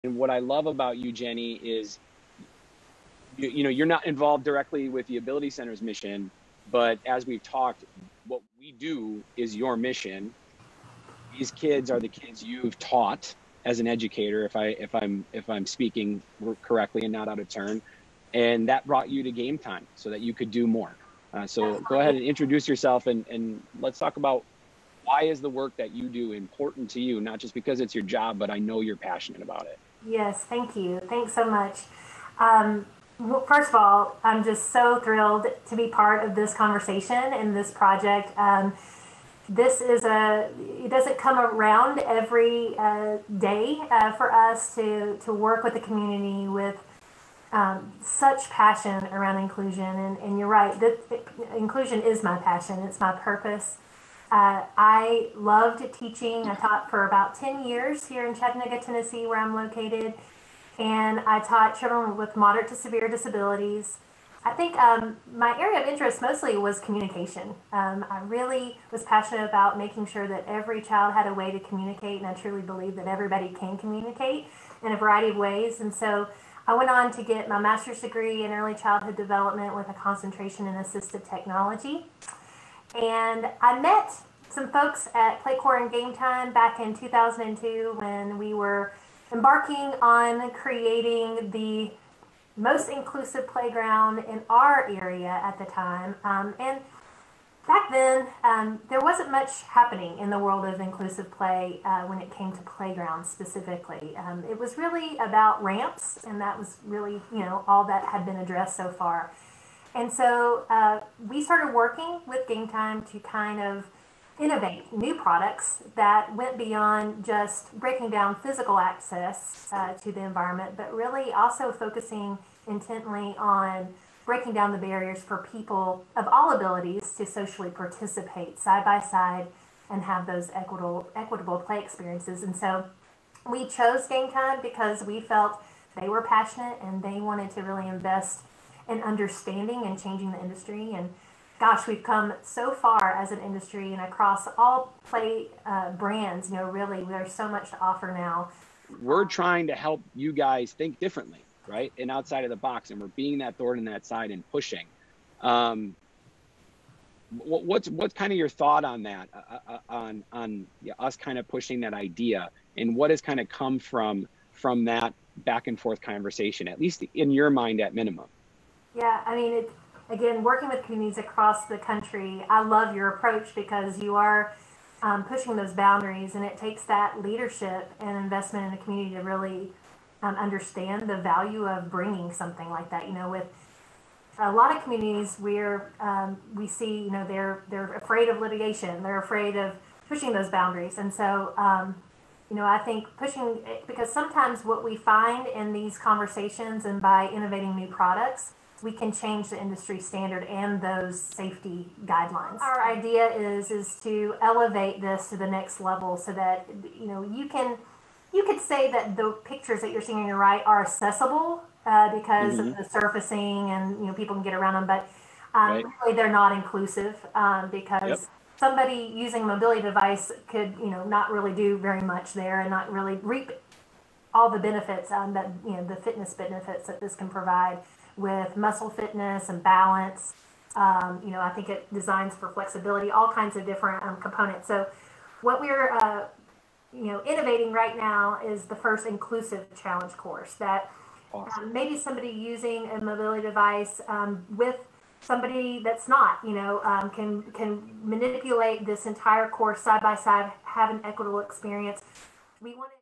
And what I love about you, Jennie, is you know, you're not involved directly with the Ability Center's mission, but as we've talked, what we do is your mission. These kids are the kids you've taught as an educator, if I'm speaking correctly and not out of turn, and that brought you to GameTime so that you could do more. So go ahead and introduce yourself, and let's talk about why is the work that you do important to you, not just because it's your job, but I know you're passionate about it. Yes, thank you. Thanks so much. Well, first of all, I'm just so thrilled to be part of this conversation and this project. It doesn't come around every day for us to work with the community with such passion around inclusion. And you're right, inclusion is my passion, it's my purpose. I loved teaching. I taught for about 10 years here in Chattanooga, Tennessee, where I'm located. And I taught children with moderate to severe disabilities. I think my area of interest mostly was communication. I really was passionate about making sure that every child had a way to communicate, and I truly believe that everybody can communicate in a variety of ways. And so I went on to get my master's degree in early childhood development with a concentration in assistive technology. And I met some folks at Playcore and GameTime back in 2002 when we were embarking on creating the most inclusive playground in our area at the time. And back then, there wasn't much happening in the world of inclusive play when it came to playgrounds specifically. It was really about ramps, and that was really, all that had been addressed so far. And so we started working with GameTime to kind of innovate new products that went beyond just breaking down physical access to the environment, but really also focusing intently on breaking down the barriers for people of all abilities to socially participate side by side and have those equitable play experiences. And so we chose GameTime because we felt they were passionate and they wanted to really invest in understanding and changing the industry. And gosh, we've come so far as an industry and across all play brands. Really, there's so much to offer now. We're trying to help you guys think differently, right? And outside of the box, and we're being that thorn in that side and pushing. What's kind of your thought on that, on us kind of pushing that idea, and what has kind of come from that back and forth conversation, at least in your mind at minimum? Yeah, I mean, again, working with communities across the country, I love your approach because you are pushing those boundaries, and it takes that leadership and investment in the community to really understand the value of bringing something like that. With a lot of communities where we see, they're afraid of litigation, they're afraid of pushing those boundaries, and so I think pushing, because sometimes what we find in these conversations and by innovating new products, we can change the industry standard and those safety guidelines. Our idea is to elevate this to the next level so that you could say that the pictures that you're seeing on your right are accessible because of the surfacing and people can get around them, but Right. really they're not inclusive because somebody using a mobility device could not really do very much there and not really reap all the benefits that the fitness benefits that this can provide with muscle fitness and balance. I think it designs for flexibility, all kinds of different components. So what we're innovating right now is the first inclusive challenge course that maybe somebody using a mobility device with somebody that's not, can manipulate this entire course side by side, have an equitable experience. We want to